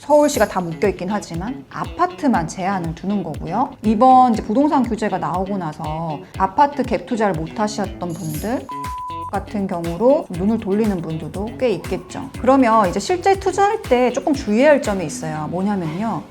서울시가 다 묶여 있긴 하지만 아파트만 제한을 두는 거고요. 이번 이제 부동산 규제가 나오고 나서 아파트 갭 투자를 못 하셨던 분들 같은 경우로 눈을 돌리는 분들도 꽤 있겠죠. 그러면 이제 실제 투자할 때 조금 주의해야 할 점이 있어요. 뭐냐면요.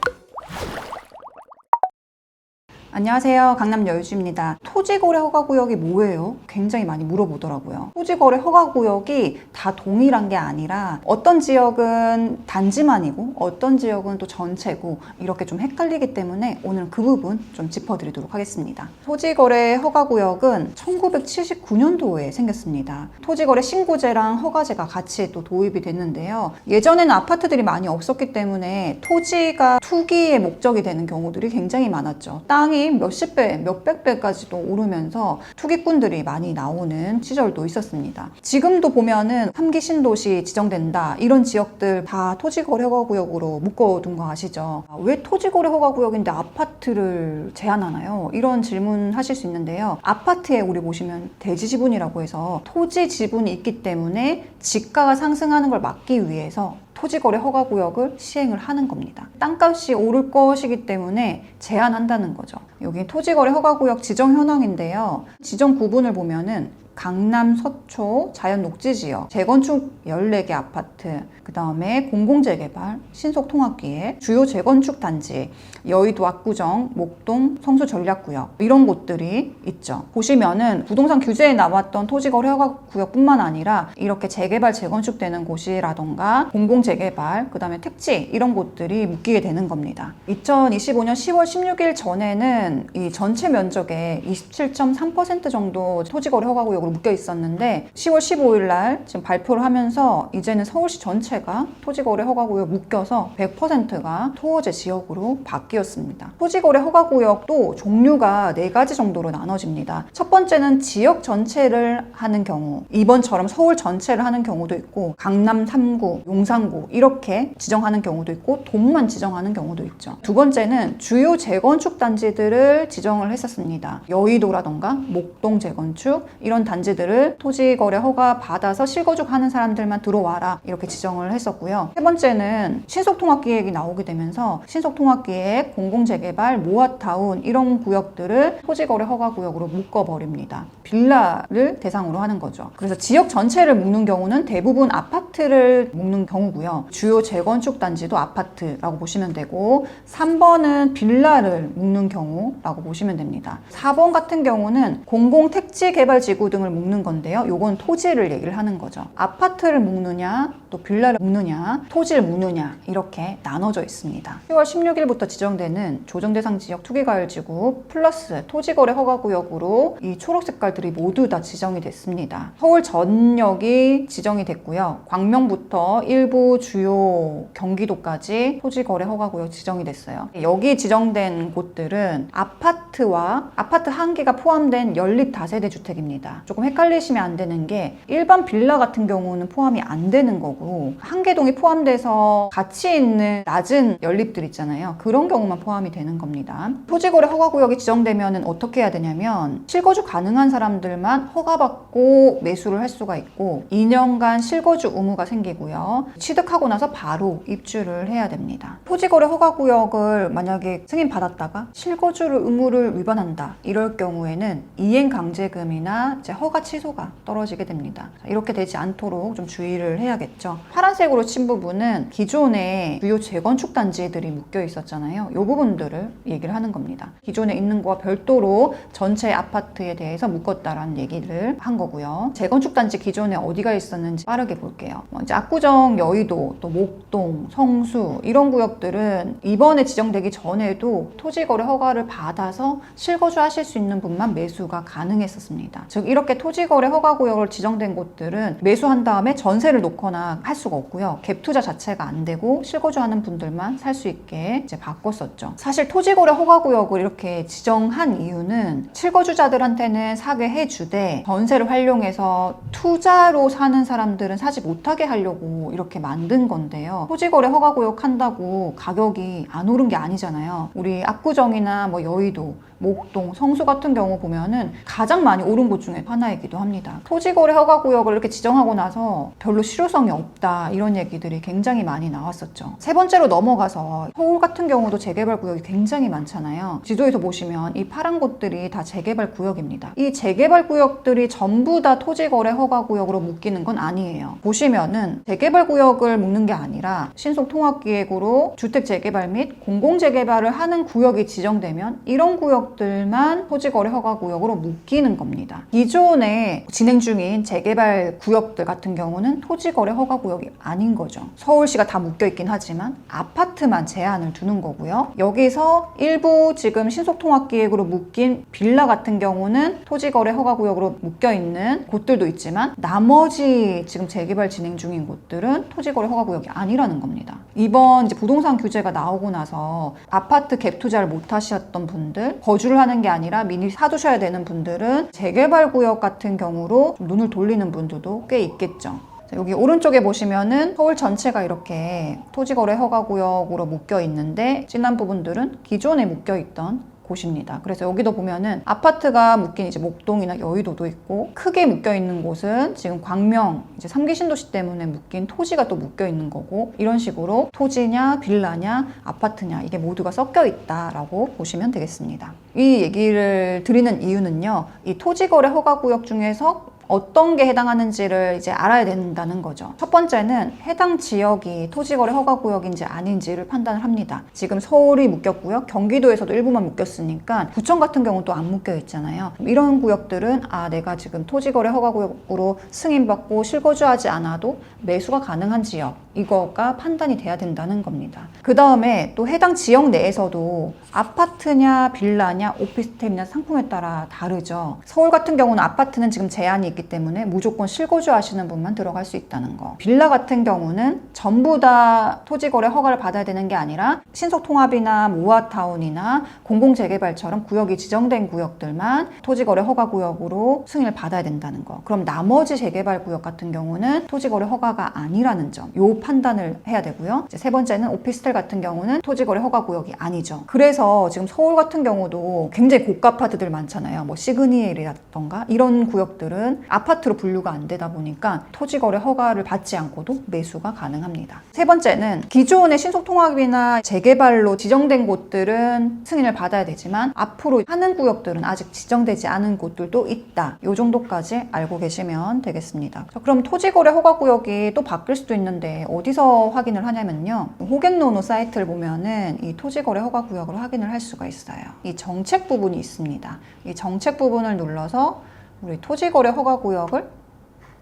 안녕하세요. 강남 여유주입니다. 토지거래 허가구역이 뭐예요? 굉장히 많이 물어보더라고요. 토지거래 허가구역이 다 동일한 게 아니라 어떤 지역은 단지만이고 어떤 지역은 또 전체고 이렇게 좀 헷갈리기 때문에 오늘 그 부분 좀 짚어드리도록 하겠습니다. 토지거래 허가구역은 1979년도에 생겼습니다. 토지거래 신고제랑 허가제가 같이 또 도입이 됐는데요. 예전에는 아파트들이 많이 없었기 때문에 토지가 투기의 목적이 되는 경우들이 굉장히 많았죠. 땅이 몇십 배, 몇백 배까지도 오르면서 투기꾼들이 많이 나오는 시절도 있었습니다. 지금도 보면은 3기 신도시 지정된다 이런 지역들 다 토지거래 허가구역으로 묶어둔 거 아시죠? 왜 토지거래 허가구역인데 아파트를 제한하나요? 이런 질문 하실 수 있는데요. 아파트에 우리 보시면 대지지분이라고 해서 토지 지분이 있기 때문에 지가가 상승하는 걸 막기 위해서 토지거래 허가구역을 시행을 하는 겁니다. 땅값이 오를 것이기 때문에 제한한다는 거죠. 여기 토지거래 허가구역 지정 현황인데요. 지정 구분을 보면은 강남 서초 자연녹지지역, 재건축 14개 아파트, 그 다음에 공공재개발, 신속통합기획, 주요 재건축 단지, 여의도 압구정, 목동, 성수전략구역 이런 곳들이 있죠. 보시면은 부동산 규제에 나왔던 토지거래 허가구역뿐만 아니라 이렇게 재개발, 재건축되는 곳이라던가 공공재개발, 그 다음에 택지 이런 곳들이 묶이게 되는 겁니다. 2025년 10월 16일 전에는 이 전체 면적의 27.3% 정도 토지거래 허가구역으로 묶여 있었는데 10월 15일 날 지금 발표를 하면서 이제는 서울시 전체가 토지거래 허가구역 묶여서 100%가 토어제 지역으로 바뀌었습니다. 토지거래 허가구역도 종류가 4가지 정도로 나눠집니다. 첫 번째는 지역 전체를 하는 경우, 이번처럼 서울 전체를 하는 경우도 있고 강남 3구, 용산구 이렇게 지정하는 경우도 있고 동만 지정하는 경우도 있죠. 두 번째는 주요 재건축 단지들을 지정을 했었습니다. 여의도라던가 목동 재건축 이런 단지들을 토지거래 허가 받아서 실거주하는 사람들만 들어와라 이렇게 지정을 했었고요. 세 번째는 신속통합기획이 나오게 되면서 신속통합기획, 공공재개발, 모아타운 이런 구역들을 토지거래 허가구역으로 묶어버립니다. 빌라를 대상으로 하는 거죠. 그래서 지역 전체를 묶는 경우는 대부분 아파트를 묶는 경우고요. 주요 재건축 단지도 아파트라고 보시면 되고 3번은 빌라를 묶는 경우라고 보시면 됩니다. 4번 같은 경우는 공공택지개발지구 등을 묶는 건데요. 요건 토지를 얘기를 하는 거죠. 아파트를 묶느냐 또 빌라를 묶느냐 토지를 묶느냐 이렇게 나눠져 있습니다. 10월 16일부터 지정되는 조정대상 지역 투기과열지구 플러스 토지거래 허가구역으로 이 초록 색깔들이 모두 다 지정이 됐습니다. 서울 전역이 지정이 됐고요. 광명부터 일부 주요 경기도까지 토지거래 허가구역 지정이 됐어요. 여기 지정된 곳들은 아파트와 아파트 한 개가 포함된 연립 다세대 주택입니다. 조금 헷갈리시면 안 되는 게 일반 빌라 같은 경우는 포함이 안 되는 거고 한개동이 포함돼서 같이 있는 낮은 연립들 있잖아요. 그런 경우만 포함이 되는 겁니다. 토지거래 허가구역이 지정되면 어떻게 해야 되냐면 실거주 가능한 사람들만 허가받고 매수를 할 수가 있고 2년간 실거주 의무가 생기고요. 취득하고 나서 바로 입주를 해야 됩니다. 토지거래 허가구역을 만약에 승인받았다가 실거주를 의무를 위반한다 이럴 경우에는 이행강제금이나 허가 취소가 떨어지게 됩니다. 이렇게 되지 않도록 좀 주의를 해야겠죠. 파란색으로 친 부분은 기존에 주요 재건축 단지들이 묶여 있었잖아요. 이 부분들을 얘기를 하는 겁니다. 기존에 있는 거와 별도로 전체 아파트에 대해서 묶었다라는 얘기를 한 거고요. 재건축 단지 기존에 어디가 있었는지 빠르게 볼게요. 이제 압구정, 여의도, 또 목동, 성수 이런 구역들은 이번에 지정되기 전에도 토지거래 허가를 받아서 실거주 하실 수 있는 분만 매수가 가능했었습니다. 즉 이렇게 토지거래 허가구역을 지정된 곳들은 매수한 다음에 전세를 놓거나 할 수가 없고요. 갭 투자 자체가 안 되고 실거주하는 분들만 살 수 있게 이제 바꿨었죠. 사실 토지거래 허가구역을 이렇게 지정한 이유는 실거주자들한테는 사게 해주되 전세를 활용해서 투자로 사는 사람들은 사지 못하게 하려고 이렇게 만든 건데요. 토지거래 허가구역 한다고 가격이 안 오른 게 아니잖아요. 우리 압구정이나 여의도, 목동, 성수 같은 경우 보면은 가장 많이 오른 곳 중에 하나이기도 합니다. 토지거래 허가구역을 이렇게 지정하고 나서 별로 실효성이 없다 이런 얘기들이 굉장히 많이 나왔었죠. 세 번째로 넘어가서 서울 같은 경우도 재개발 구역이 굉장히 많잖아요. 지도에서 보시면 이 파란 곳들이 다 재개발 구역입니다. 이 재개발 구역들이 전부 다 토지거래 허가구역으로 묶이는 건 아니에요. 보시면은 재개발 구역을 묶는 게 아니라 신속통합기획으로 주택 재개발 및 공공재개발을 하는 구역이 지정되면 이런 구역들만 토지거래 허가구역으로 묶이는 겁니다. 기존에 진행 중인 재개발 구역들 같은 경우는 토지거래 허가구역이 아닌 거죠. 서울시가 다 묶여있긴 하지만 아파트만 제한을 두는 거고요. 여기서 일부 지금 신속통합기획으로 묶인 빌라 같은 경우는 토지거래 허가구역으로 묶여있는 곳들도 있지만 나머지 지금 재개발 진행 중인 곳들은 토지거래 허가구역이 아니라는 겁니다. 이번 이제 부동산 규제가 나오고 나서 아파트 갭 투자를 못 하셨던 분들, 거주를 하는 게 아니라 미리 사두셔야 되는 분들은 재개발 구역 같은 경우로 좀 눈을 돌리는 분들도 꽤 있겠죠. 여기 오른쪽에 보시면은 서울 전체가 이렇게 토지거래 허가구역으로 묶여 있는데 진한 부분들은 기존에 묶여 있던 곳입니다. 그래서 여기도 보면은 아파트가 묶인 이제 목동이나 여의도도 있고 크게 묶여 있는 곳은 지금 광명 이제 3기 신도시 때문에 묶인 토지가 또 묶여 있는 거고 이런 식으로 토지냐 빌라냐 아파트냐 이게 모두가 섞여 있다라고 보시면 되겠습니다. 이 얘기를 드리는 이유는요. 이 토지거래 허가구역 중에서 어떤 게 해당하는지를 이제 알아야 된다는 거죠. 첫 번째는 해당 지역이 토지거래 허가구역인지 아닌지를 판단을 합니다. 지금 서울이 묶였고요. 경기도에서도 일부만 묶였으니까 구청 같은 경우는 또 안 묶여 있잖아요. 이런 구역들은 내가 지금 토지거래 허가구역으로 승인받고 실거주하지 않아도 매수가 가능한 지역 이거가 판단이 돼야 된다는 겁니다. 그 다음에 또 해당 지역 내에서도 아파트냐 빌라냐 오피스텔이냐 상품에 따라 다르죠. 서울 같은 경우는 아파트는 지금 제한이 있기 때문에 무조건 실거주 하시는 분만 들어갈 수 있다는 거. 빌라 같은 경우는 전부 다 토지거래 허가를 받아야 되는 게 아니라 신속통합이나 모아타운이나 공공재개발처럼 구역이 지정된 구역들만 토지거래 허가구역으로 승인을 받아야 된다는 거. 그럼 나머지 재개발 구역 같은 경우는 토지거래 허가가 아니라는 점. 요 판단을 해야 되고요. 이제 세 번째는 오피스텔 같은 경우는 토지거래 허가구역이 아니죠. 그래서 지금 서울 같은 경우도 굉장히 고가 아파트들 많잖아요. 뭐 시그니엘이라던가 이런 구역들은 아파트로 분류가 안 되다 보니까 토지거래 허가를 받지 않고도 매수가 가능합니다. 세 번째는 기존의 신속통합이나 재개발로 지정된 곳들은 승인을 받아야 되지만 앞으로 하는 구역들은 아직 지정되지 않은 곳들도 있다. 이 정도까지 알고 계시면 되겠습니다. 그럼 토지거래 허가구역이 또 바뀔 수도 있는데 어디서 확인을 하냐면요. 호갱노노 사이트를 보면은 이 토지거래 허가구역을 확인을 할 수가 있어요. 이 정책 부분이 있습니다. 이 정책 부분을 눌러서 우리 토지거래 허가구역을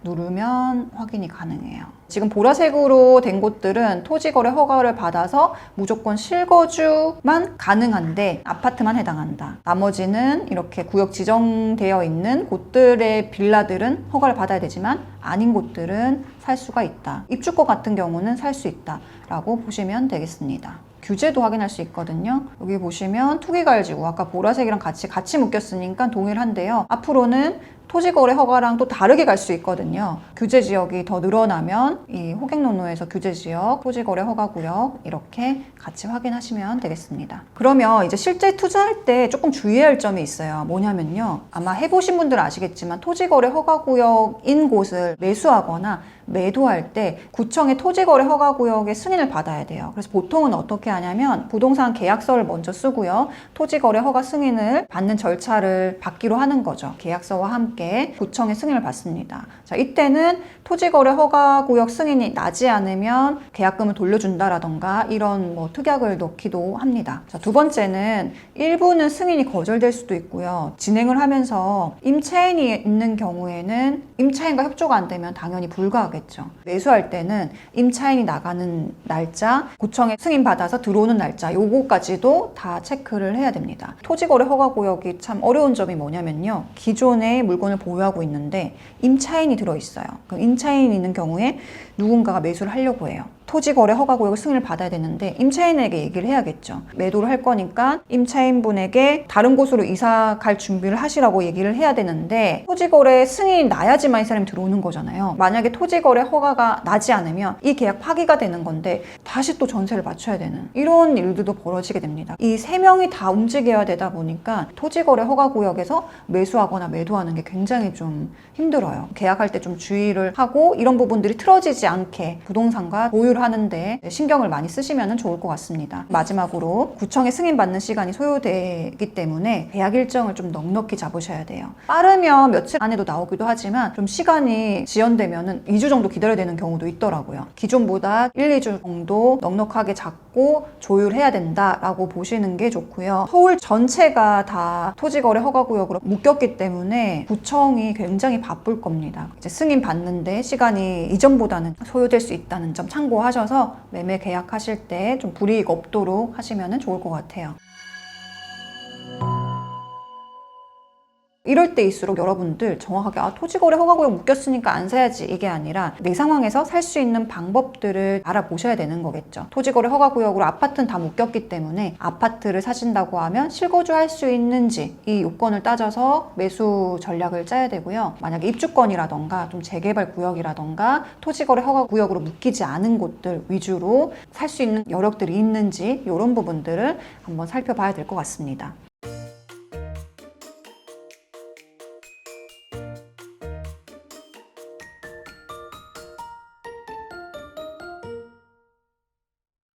누르면 확인이 가능해요. 지금 보라색으로 된 곳들은 토지거래 허가를 받아서 무조건 실거주만 가능한데 아파트만 해당한다. 나머지는 이렇게 구역 지정되어 있는 곳들의 빌라들은 허가를 받아야 되지만 아닌 곳들은 살 수가 있다. 입주권 같은 경우는 살 수 있다 라고 보시면 되겠습니다. 규제도 확인할 수 있거든요. 여기 보시면 투기가열지구 아까 보라색이랑 같이 묶였으니까 동일한데요. 앞으로는 토지거래 허가랑 또 다르게 갈 수 있거든요. 규제 지역이 더 늘어나면 이 호갱노노에서 규제 지역, 토지거래 허가구역 이렇게 같이 확인하시면 되겠습니다. 그러면 이제 실제 투자할 때 조금 주의할 점이 있어요. 뭐냐면요. 아마 해보신 분들은 아시겠지만 토지거래 허가구역인 곳을 매수하거나 매도할 때 구청의 토지거래 허가구역의 승인을 받아야 돼요. 그래서 보통은 어떻게 하냐면 부동산 계약서를 먼저 쓰고요. 토지거래 허가 승인을 받는 절차를 받기로 하는 거죠. 계약서와 함께 구청의 승인을 받습니다. 자, 이때는 토지거래 허가구역 승인이 나지 않으면 계약금을 돌려준다라던가 이런 뭐 특약을 넣기도 합니다. 자, 두 번째는 일부는 승인이 거절될 수도 있고요. 진행을 하면서 임차인이 있는 경우에는 임차인과 협조가 안 되면 당연히 불가하겠죠. 매수할 때는 임차인이 나가는 날짜, 구청에 승인받아서 들어오는 날짜 요거까지도 다 체크를 해야 됩니다. 토지거래 허가구역이 참 어려운 점이 뭐냐면요. 기존에 물건을 보유하고 있는데 임차인이 들어있어요. 그럼 임차인이 있는 경우에 누군가가 매수를 하려고 해요. 토지거래 허가구역 승인을 받아야 되는데 임차인에게 얘기를 해야겠죠. 매도를 할 거니까 임차인분에게 다른 곳으로 이사 갈 준비를 하시라고 얘기를 해야 되는데 토지거래 승인이 나야지만 이 사람이 들어오는 거잖아요. 만약에 토지거래 허가가 나지 않으면 이 계약 파기가 되는 건데 다시 또 전세를 맞춰야 되는 이런 일들도 벌어지게 됩니다. 이 세 명이 다 움직여야 되다 보니까 토지거래 허가구역에서 매수하거나 매도하는 게 굉장히 좀 힘들어요. 계약할 때 좀 주의를 하고 이런 부분들이 틀어지지 않게 부동산과 조율하는데 신경을 많이 쓰시면 좋을 것 같습니다. 마지막으로 구청에 승인받는 시간이 소요되기 때문에 계약 일정을 좀 넉넉히 잡으셔야 돼요. 빠르면 며칠 안에도 나오기도 하지만 좀 시간이 지연되면 2주 정도 기다려야 되는 경우도 있더라고요. 기존보다 1, 2주 정도 넉넉하게 잡고 조율해야 된다라고 보시는 게 좋고요. 서울 전체가 다 토지거래 허가구역으로 묶였기 때문에 구청이 굉장히 바쁠 겁니다. 이제 승인 받는데 시간이 이전보다는 소요될 수 있다는 점 참고하셔서 매매 계약하실 때 좀 불이익 없도록 하시면 좋을 것 같아요. 이럴 때일수록 여러분들 정확하게 토지거래 허가구역 묶였으니까 안 사야지 이게 아니라 내 상황에서 살 수 있는 방법들을 알아보셔야 되는 거겠죠. 토지거래 허가구역으로 아파트는 다 묶였기 때문에 아파트를 사신다고 하면 실거주할 수 있는지 이 요건을 따져서 매수 전략을 짜야 되고요. 만약에 입주권이라던가 좀 재개발 구역이라던가 토지거래 허가구역으로 묶이지 않은 곳들 위주로 살 수 있는 여력들이 있는지 이런 부분들을 한번 살펴봐야 될 것 같습니다.